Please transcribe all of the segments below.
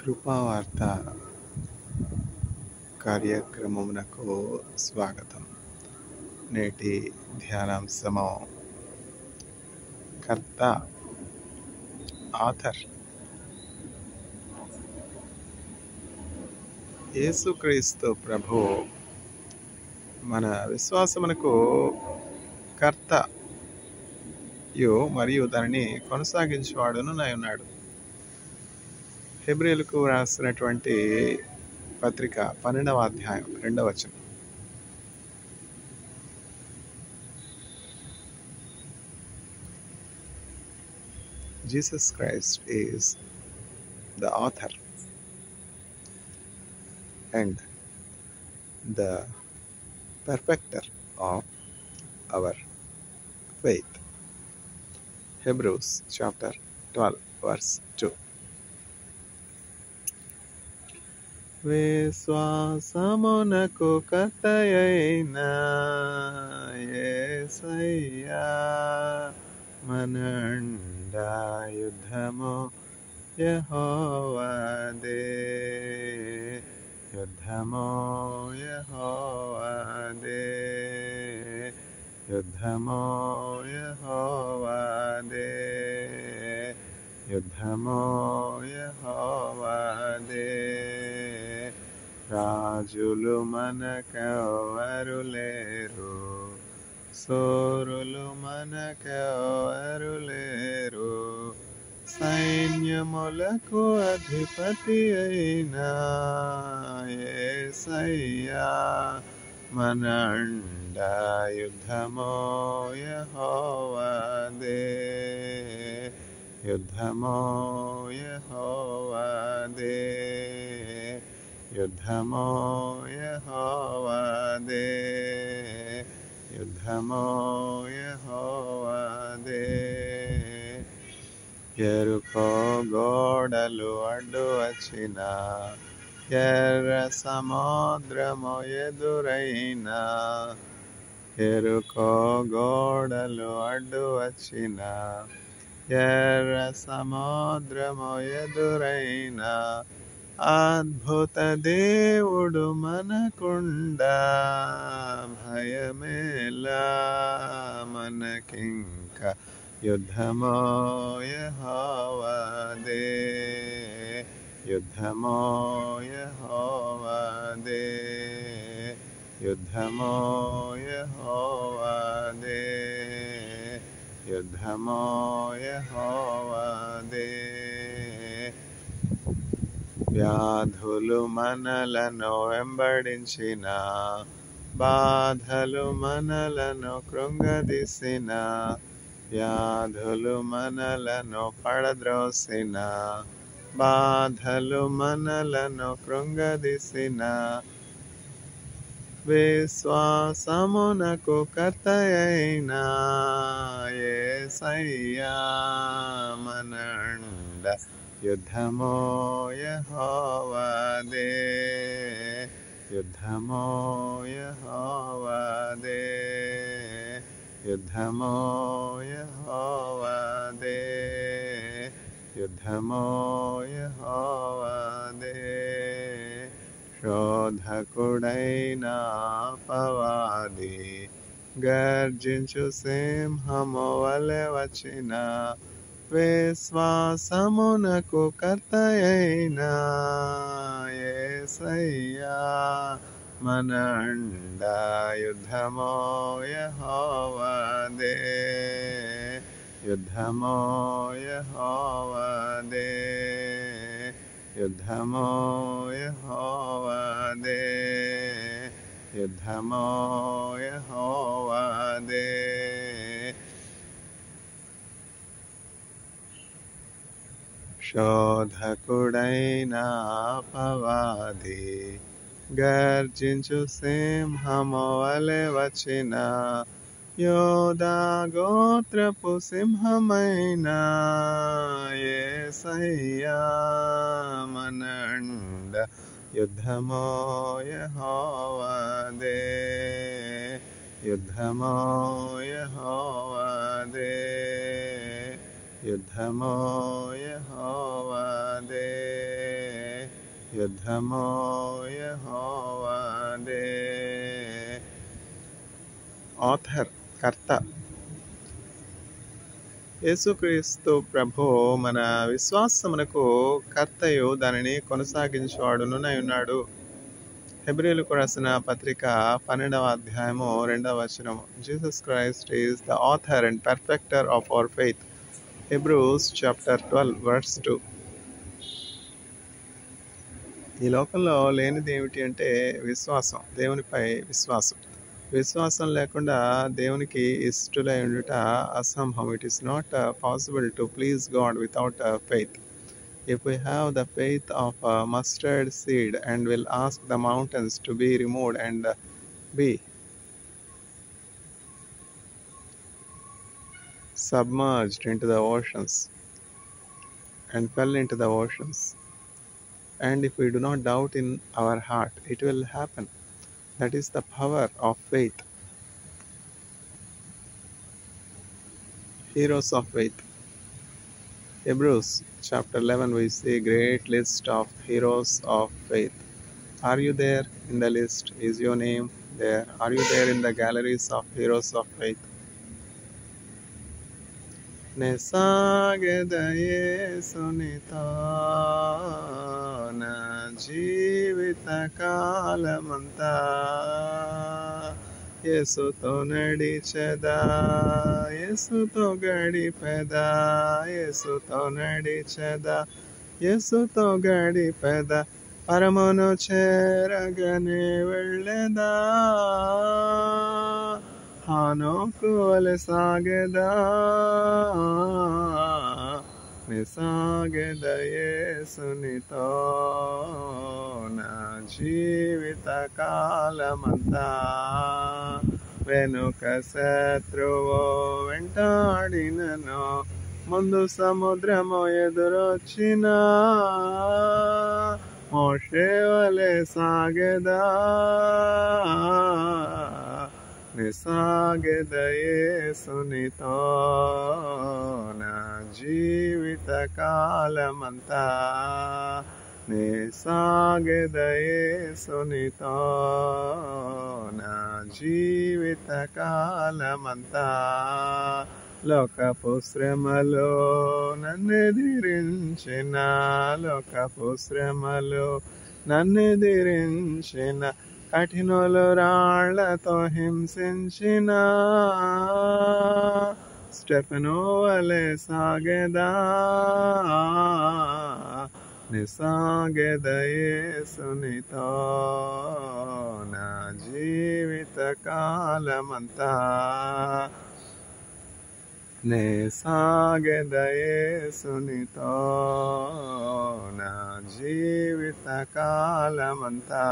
కృపావార్త కార్యక్రమమునకు స్వాగతం. నేటి ధ్యానాంశము కర్త, ఆథర్ యేసుక్రీస్తు ప్రభు మన విశ్వాసమునకు కర్తయు మరియు దానిని కొనసాగించేవాడును ఉన్నాడు. హెబ్రీయులకు రాసినటువంటి పత్రిక 12వ అధ్యాయం 2వ వచనం. Jesus Christ is the author and the perfecter of our faith. Hebrews chapter 12 verse 2. విశ్వాసమునకు కర్తయైన యేసయ్యా మనండా యుద్ధము యెహోవాదే, యుద్ధము యెహోవాదే, యుద్ధము యెహోవాదే, యుద్ధము యెహోవాదే. రాజులు మనకెవరు లేరు, సూరులు మనకెవరు లేరు, సైన్యములకు అధిపతి అయిన యేసయ్యా మనండా యుద్ధము యెహోవాదే, యుద్ధము యెహోవాదే, యుద్ధము యెహోవాదే, యుద్ధము యెహోవాదే. యెరికో గోడలు అడ్డు వచ్చిన, ఎర్ర సముద్రము ఎదురైన, యెరికో గోడలు అడ్డు వచ్చిన, ఎర్ర సముద్రము ఎదురైన, అద్భుత దేవుడు మనకుండా భయమేలా మనకింక, యుద్ధము యెహోవాదే, యుద్ధము యెహోవాదే, యుద్ధము యెహోవాదే, యుద్ధము యెహోవాదే. వ్యాధులు మనలను వెంబడించిన, బాధలు మనలను కృంగదీసిన, వ్యాధులు మనలను పడద్రోసిన, బాధలు మనలను కృంగదీసిన, విశ్వాసమునకు కర్తయైన యేసయ్యా మనండా యుద్ధము యెహోవాదే, యుద్ధము యెహోవాదే, యుద్ధము యెహోవాదే, యుద్ధము యెహోవాదే. శోధకుడైన అపవాది గర్జించు సింహము వలె వచ్చిన, విశ్వాసమునకు కర్తయైన యేసయ్యా మనండా యుద్ధము యెహోవాదే, యుద్ధము యెహోవాదే, యుద్ధము యెహోవాదే, యుద్ధము యెహోవాదే. శోధకుడైన అపవాది గర్జించు సింహము వలె వచ్చిన, యోదా గోత్రపు సింహమైన యేసయ్యా మనండా యుద్ధము యెహోవాదే, యుద్ధము యెహోవాదే, యుద్ధము యెహోవాదే, యుద్ధమో యెహోవాదే. ఆథర్, కర్త యేసుక్రీస్తు ప్రభువు మన విశ్వాసమునకు కర్తయు దానిని కొనసాగించువాడునై ఉన్నాడు. హెబ్రీయులకు రాసిన పత్రిక 12వ అధ్యాయము 2వ వచనము. Jesus Christ is the author and perfecter of our faith. Hebrews chapter 12 verse 2. ఈ లోకంలో లేనిది ఏమిటి అంటే విశ్వాసం, దేవునిపై విశ్వాసం. విశ్వాసం లేకుండా దేవునికి ఇష్టలై ఉండుట అసంభవం. It is not possible to please God without faith. If we have the faith of a mustard seed and will ask the mountains to be removed and be submerged into the oceans and fell into the oceans, and if we do not doubt in our heart, it will happen. That is the power of faith. Heroes of faith. Hebrews chapter 11, we see a great list of heroes of faith. Are you there in the list? Is your name there? Are you there in the galleries of heroes of faith? Nesageda yesunito na jeevita kalamanta యేసుతో నడిచెదా, యేసుతో గడిపెదా, యేసుతో నడిచెదా, యేసుతో గడిపెదా, పరమును చేరగనే వెళ్ళెదా, హానోకు వలె సాగెదా, నిసాగెద యేసునితో నా జీవిత కాలమంతా. వెనుక శత్రువు వెంటాడినను, ముందు సముద్రము ఎదురొచ్చినా, మోషే వలె సాగెదా, నిసాగెద యేసునితో నా జీవిత కాలమంతా. నిసాగెద యేసునితో నా జీవిత కాలమంతా. లోకపు శ్రమలో నన్నెదిరించిన, లోకపు శ్రమలో నన్నెదిరించిన, కఠినులు రాళ్లతో హింసించిన, స్టెఫెను వలె సాగెదా, నిసాగెద యేసునితో నా జీవిత కాలమంతా. నిసాగెద యేసునితో నా జీవిత కాలమంతా.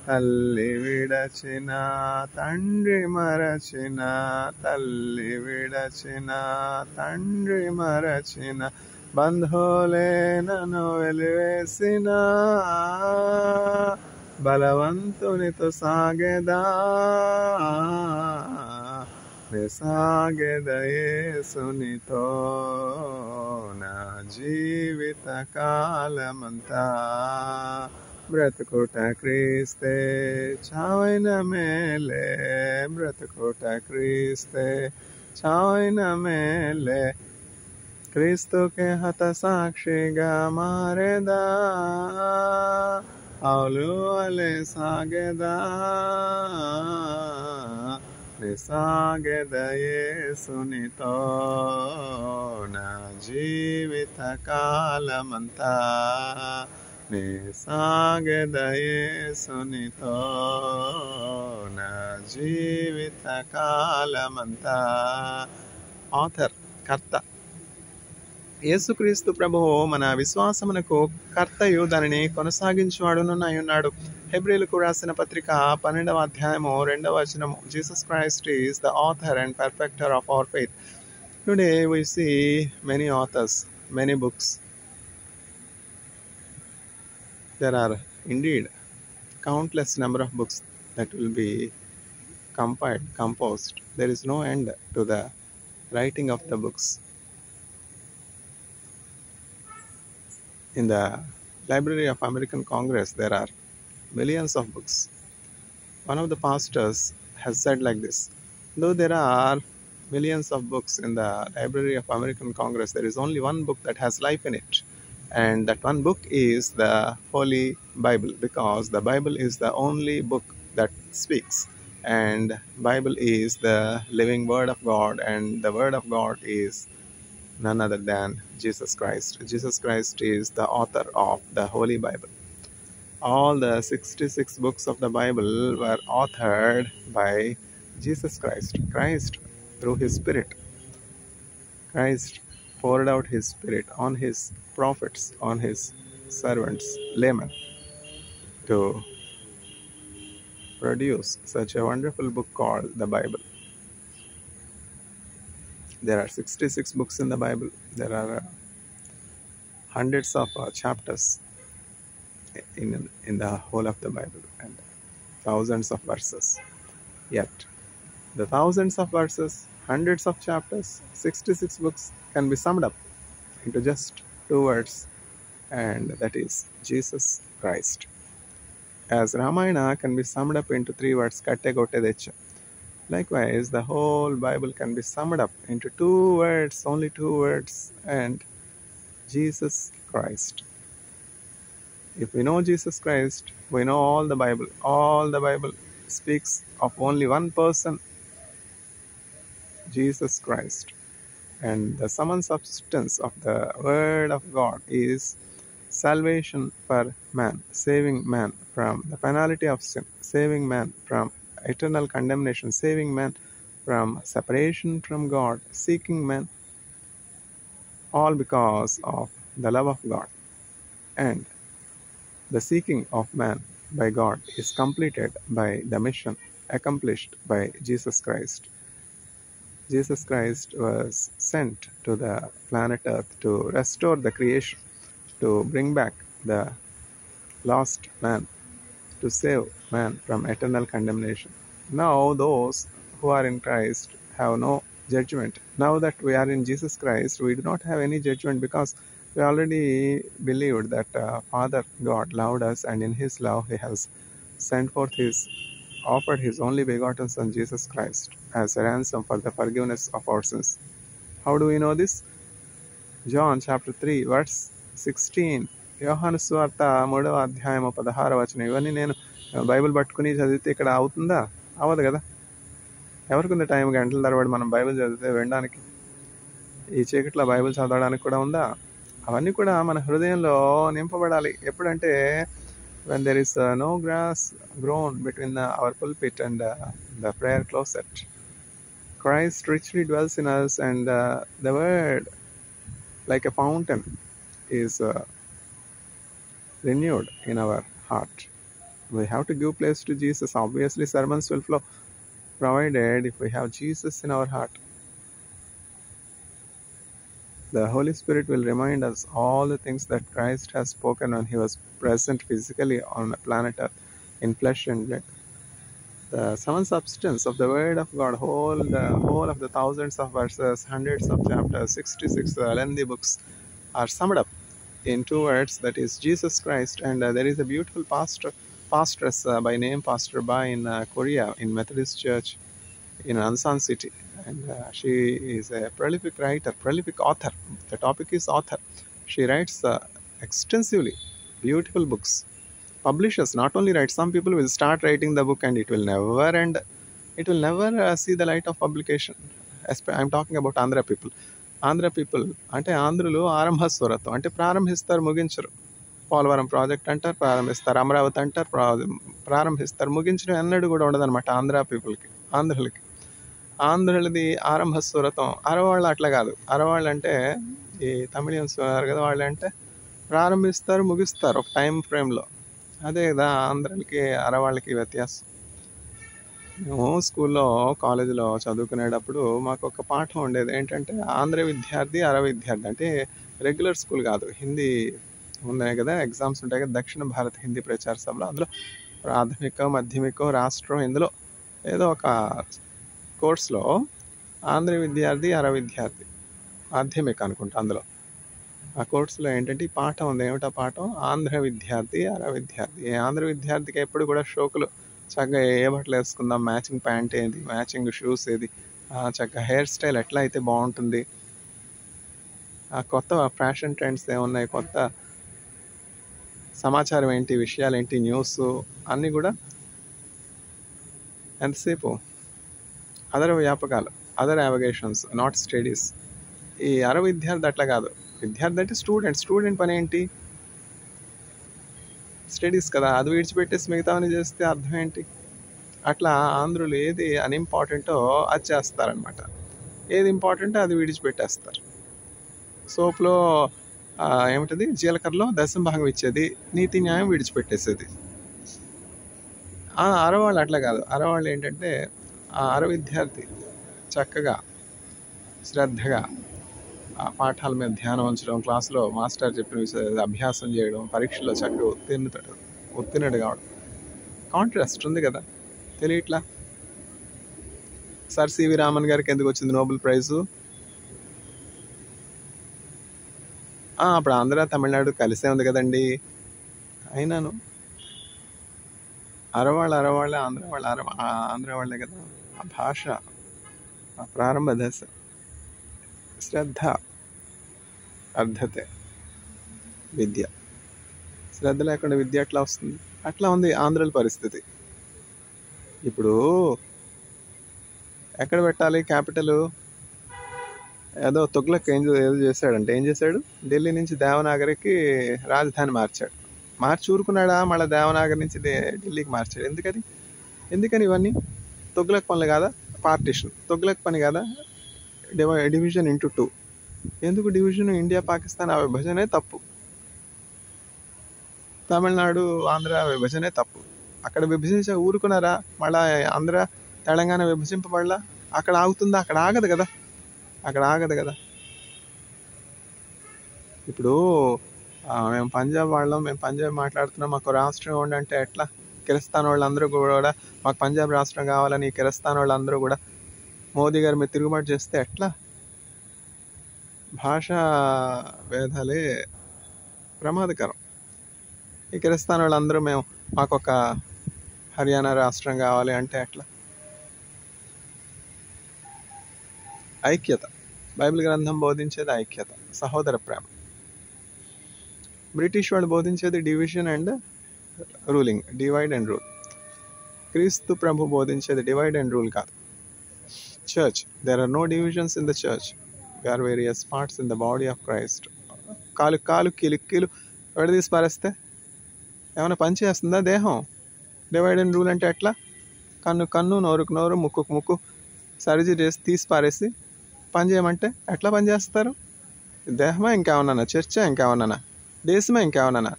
తల్లి విడచిన, తండ్రి మరచిన, తల్లి విడచిన, తండ్రి మరచిన, బంధువులే నన్ను వెలివేసిన, బలవంతునితో సాగెదా, నిసాగెద యేసునితో నా జీవిత కాలమంతా. బ్రతుకుట క్రీస్తే, చావైన మేలే, బ్రతుకుట క్రీస్తే, చావైన మేలే, క్రీస్తుకే హత సాక్షిగా మారెదా, పౌలు వలె సాగెదా, నిసాగెద యేసునితో నా జీవిత కాలమంతా. నిసాగెద యేసునితో నా జీవిత కాలమంతా. ఆథర్, కర్త. యేసుక్రీస్తు ప్రభువు మన విశ్వాసమునకు కర్తయు దానిని కొనసాగించువాడునై ఉన్నాడు. హెబ్రీయులకు రాసిన పత్రిక 12వ అధ్యాయము 2వ వచనము. Jesus Christ is the author and perfecter of our faith. Today we see many authors, many books. There are indeed countless number of books that will be compiled, composed. There is no end to the writing of the books. In the Library of American Congress, there are millions of books. One of the pastors has said like this: though there are millions of books in the Library of American Congress, there is only one book that has life in it. And that one book is the Holy Bible, because the Bible is the only book that speaks. And Bible is the living word of God, and the word of God is none other than Jesus Christ. Jesus Christ is the author of the Holy Bible. All the 66 books of the Bible were authored by Jesus Christ. Christ, through His Spirit, Christ poured out His Spirit on His prophets, on His servants, laymen, to produce such a wonderful book called the Bible. There are 66 books in the Bible. There are hundreds of chapters in the whole of the Bible, and thousands of verses. Yet, the thousands of verses, hundreds of chapters, 66 books can be summed up into just two words, and that is Jesus Christ. As Ramayana can be summed up into three words, Katte Gotte Decha. Likewise, the whole Bible can be summed up into two words, only two words, and Jesus Christ. If we know Jesus Christ, we know all the Bible. All the Bible speaks of only one person, Jesus Christ. And the sum and substance of the Word of God is salvation for man, saving man from the penalty of sin, saving man from eternal condemnation, saving man from separation from God, seeking man, all because of the love of God. And the seeking of man by God is completed by the mission accomplished by Jesus Christ. Jesus Christ was sent to the planet Earth to restore the creation, to bring back the lost man, to save man from eternal condemnation. Now those who are in Christ have no judgment. Now that we are in Jesus Christ, we do not have any judgment, because we already believed that Father God loved us, and in His love He has sent forth offered His only begotten Son Jesus Christ as a ransom for the forgiveness of our sins. How do we know this? John chapter 3 verse 16. యోహాను సువార్త 3వ అధ్యాయము 16వ వచనం. ఇవన్నీ నేను Bible పట్టుకుని చదివితే ఇక్కడ అవుతుందా? అవ్వదు కదా. ఎవరికి ఉంది టైం గంటల తరబడి మనం బైబిల్ చదివితే వినడానికి? ఈ చీకట్లో బైబిల్ చదవడానికి కూడా ఉందా? అవన్నీ కూడా మన హృదయంలో నింపబడాలి. ఎప్పుడంటే when there is no grass grown between our pulpit and the prayer closet. Christ richly dwells in us, and the word, like a fountain, is renewed in our heart. We have to give place to Jesus. Obviously, sermons will flow, provided if we have Jesus in our heart. The Holy Spirit will remind us all the things that Christ has spoken when He was present physically on the planet Earth in flesh and blood. The sum and substance of the Word of God, the whole of the thousands of verses, hundreds of chapters, 66 lengthy books are summed up in two words, that is Jesus Christ. And there is a beautiful pastoress by name Pastor Ba in Korea, in Methodist Church in Ansan City. And she is a prolific writer, prolific author. The topic is author. She writes extensively beautiful books. Publishers not only write, some people will start writing the book and it will never end. It will never see the light of publication. I'm talking about Andhra people. Andhra people అంటే ఆంధ్రులు ఆరంభస్వరత్వం అంటే ప్రారంభిస్తారు, ముగించరు. Polavaram project అంటారు, ప్రారంభిస్తారు. అమరావతి అంటారు, ప్రారంభిస్తారు. ముగించడం ఎన్నడూ కూడా ఉండదన్నమాట ఆంధ్ర పీపుల్కి, ఆంధ్రులకి. ఆంధ్రులది ఆరంభస్వరతం. అరవాళ్ళు అట్లా కాదు. అరవాళ్ళు అంటే ఈ తమిళియన్స్ ఉన్నారు కదా, వాళ్ళు అంటే ప్రారంభిస్తారు, ముగిస్తారు ఒక టైం ఫ్రేమ్లో. అదే కదా ఆంధ్రులకి అరవాళ్ళకి వ్యత్యాసం. మేము స్కూల్లో, కాలేజీలో చదువుకునేటప్పుడు మాకు ఒక పాఠం ఉండేది. ఏంటంటే ఆంధ్ర విద్యార్థి, అర విద్యార్థి. అంటే రెగ్యులర్ స్కూల్ కాదు, హిందీ ఉన్నాయి కదా, ఎగ్జామ్స్ ఉంటాయి కదా, దక్షిణ భారత హిందీ ప్రచార సభలో. అందులో ప్రాథమిక, మాధ్యమికం, రాష్ట్రం, ఇందులో ఏదో ఒక కోర్స్లో ఆంధ్ర విద్యార్థి, అర విద్యార్థి, మాధ్యమిక అనుకుంటా అందులో. ఆ కోర్సులో ఏంటంటే ఈ పాఠం ఉంది. ఏమిటా పాఠం? ఆంధ్ర విద్యార్థి, విద్యార్థి. ఈ ఆంధ్ర విద్యార్థికి ఎప్పుడు కూడా షోకులు చక్కగా ఏ బట్టలు వేసుకుందాం, మ్యాచింగ్ ప్యాంట్ ఏది, మ్యాచింగ్ షూస్ ఏది, చక్కగా హెయిర్ స్టైల్ ఎట్లా అయితే బాగుంటుంది, కొత్త ఫ్యాషన్ ట్రెండ్స్ ఏమున్నాయి, కొత్త సమాచారం ఏంటి, విషయాలు ఏంటి, న్యూస్ అన్నీ కూడా ఎంతసేపు అదర్ వ్యాపకాలు, అదర్ యావిగేషన్స్, నాట్ స్టడీస్. ఈ విద్యార్థి అట్లా కాదు. విద్యార్థి అంటే స్టూడెంట్ పని ఏంటి? స్టడీస్ కదా. అది విడిచిపెట్టేసి మిగతావన్నీ చేస్తే అర్థం ఏంటి? అట్లా ఆంధ్రులు ఏది అన్ఇంపార్టెంటో అది చేస్తారనమాట. ఏది ఇంపార్టెంటో అది విడిచిపెట్టేస్తారు. సోప్లో ఏమిటది, జీలకర్రలో దశమ భాగం ఇచ్చేది, నీతి న్యాయం విడిచిపెట్టేసేది. అరవాళ్ళు అట్లా కాదు. అరవాళ్ళు ఏంటంటే విద్యార్థి చక్కగా శ్రద్ధగా ఆ పాఠాల మీద ధ్యానం ఉంచడం, క్లాసులో మాస్టర్ చెప్పిన అభ్యాసం చేయడం, పరీక్షలో చక్కగా ఉత్తీర్ణుడు కావడం. కాంట్రాస్ట్ ఉంది కదా, తెలియట్లా. సార్ సివి రామన్ గారికి ఎందుకు వచ్చింది నోబెల్ ప్రైజు? అప్పుడు ఆంధ్ర తమిళనాడు కలిసే ఉంది కదండి. అయినాను అరవాళ్ళే ఆంధ్ర వాళ్ళే కదా. ఆ భాష, ఆ ప్రారంభ దశ, శ్రద్ధ, అర్ధతే విద్య. శ్రద్ధ లేకుండా విద్య ఎట్లా వస్తుంది? అట్లా ఉంది ఆంధ్రుల పరిస్థితి. ఇప్పుడు ఎక్కడ పెట్టాలి క్యాపిటల్? ఏదో తుగ్లక్ ఏదో చేశాడంటే, ఏం చేశాడు? ఢిల్లీ నుంచి దేవనాగరికి రాజధాని మార్చి ఊరుకున్నాడా? మళ్ళీ దేవనాగరి నుంచి ఢిల్లీకి మార్చాడు. ఎందుకని ఇవన్నీ? తుగ్లక్ పనులు కాదా? పార్టీషన్ తుగ్లక్ పని కాదా? Division into 2. ఎందుకు డివిజన్? ఇండియా పాకిస్తాన్ ఆ విభజనే తప్పు. తమిళనాడు ఆంధ్ర విభజనే తప్పు. అక్కడ విభజించ ఊరుకున్నారా? మళ్ళా ఆంధ్ర తెలంగాణ విభజింపబడలా? అక్కడ ఆగుతుందా? అక్కడ ఆగదు కదా. ఇప్పుడు మేము పంజాబ్ మాట్లాడుతున్నాం, మాకు రాష్ట్రం ఇవ్వండి అంటే ఎట్లా? కిరస్థాన్ వాళ్ళందరూ కూడా మాకు పంజాబ్ రాష్ట్రం కావాలని కిరస్థాన్ వాళ్ళందరూ కూడా మోదీ గారి మీద తిరుగుబాటు చేస్తే ఎట్లా? భాషా భేదాలే ప్రమాదకరం. ఈ కిరస్థాన్ వాళ్ళందరూ మాకొక హర్యానా రాష్ట్రం కావాలి అంటే ఎట్లా? ఐక్యత, బైబిల్ గ్రంథం బోధించేది ఐక్యత, సహోదర ప్రేమ. బ్రిటిష్ వాళ్ళు బోధించేది division and ruling, divide and rule. క్రీస్తు ప్రభు బోధించేది డివైడ్ అండ్ రూల్ కాదు. Church, there are no divisions in the church. We are various parts in the body of Christ. కాలు కీలు విడదీసి పారేస్తే ఏమైనా పని చేస్తుందా దేహం? డివైడ్ అండ్ రూల్ అంటే ఎట్లా? కన్ను, నోరుకు నోరు, ముక్కుకు ముక్కు సర్జరీ చేసి తీసి పారేసి పని చేయమంటే ఎట్లా పని చేస్తారు? దేహమా ఇంకేమన్నా? చర్చా ఇంకేమన్నా? దేశమా ఇంకేమన్నా?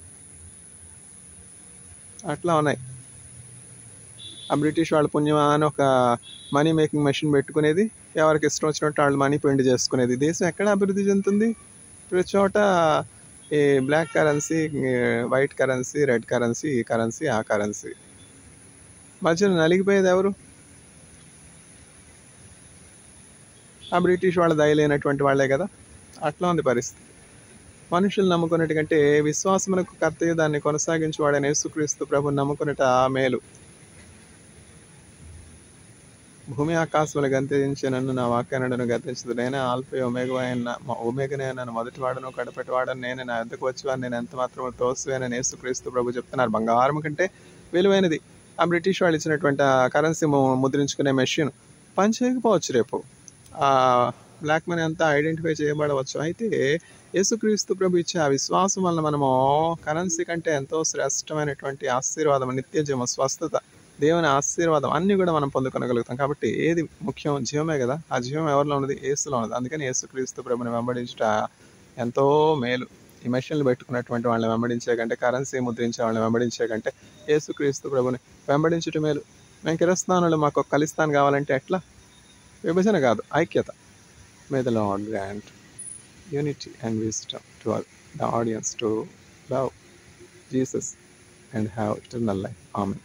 అట్లా ఉన్నాయి. ఆ బ్రిటిష్ వాళ్ళ పుణ్యమా అని ఒక మనీ మేకింగ్ మెషిన్ పెట్టుకునేది, ఎవరికి ఇష్టం వచ్చినట్టు వాళ్ళు మనీ పెయింట్ చేసుకునేది. దేశం ఎక్కడ అభివృద్ధి చెందుతుంది? ప్రతి చోట ఈ black currency, white currency, red currency, ఈ కరెన్సీ, ఆ కరెన్సీ. మధ్యలో నలిగిపోయేది ఎవరు? ఆ బ్రిటిష్ వాళ్ళ దయలేనటువంటి వాళ్ళే కదా. అట్లా ఉంది పరిస్థితి. మనుషులు నమ్ముకున్నట్టు కంటే విశ్వాసమునకు కర్తయ్య దాన్ని కొనసాగించేవాడైన యేసుక్రీస్తు ప్రభుని నమ్ముకున్నట మేలు. భూమి ఆకాశములు గతించి నన్ను నా వాక్యాలను గతించదు. నేనే ఆల్ఫా ఒమేగానే, నన్ను మొదటి వాడను కడపటి వాడను నేనే, నా యొద్దకు వచ్చేవాడు నేను ఎంత మాత్రం తోసివేనని యేసుక్రీస్తు ప్రభు చెప్తున్నారు. బంగారం కంటే విలువైనది ఆ బ్రిటిష్ వాళ్ళు ఇచ్చినటువంటి కరెన్సీ ముద్రించుకునే మెషిన్ పని చేయకపోవచ్చు. రేపు ఆ బ్లాక్ మనీ అంతా ఐడెంటిఫై చేయబడవచ్చు. అయితే యేసుక్రీస్తు ప్రభు ఇచ్చే ఆ విశ్వాసం వల్ల మనము కరెన్సీ కంటే ఎంతో శ్రేష్టమైనటువంటి ఆశీర్వాదం, నిత్యజీవం, స్వస్థత, దేవుని ఆశీర్వాదం అన్నీ కూడా మనం పొందుకొనగలుగుతాం. కాబట్టి ఏది ముఖ్యం? జీవమే కదా. ఆ జీవం ఎవరిలో ఉన్నది? యేసులో ఉన్నది. అందుకని యేసుక్రీస్తు ప్రభుని వెంబడించుట ఎంతో మేలు. ఈ మెషిన్లు పెట్టుకున్నటువంటి వాళ్ళని వెంబడించే కంటే, కరెన్సీ ముద్రించే వాళ్ళని వెంబడించే కంటే యేసుక్రీస్తు ప్రభుని వెంబడించుట మేలు. మేము కిరస్థానులు, మాకు ఒక ఖలిస్తాన్ కావాలంటే ఎట్లా? విభజన కాదు, ఐక్యత. May the Lord grant unity and wisdom to the audience to love Jesus and have eternal life. Amen.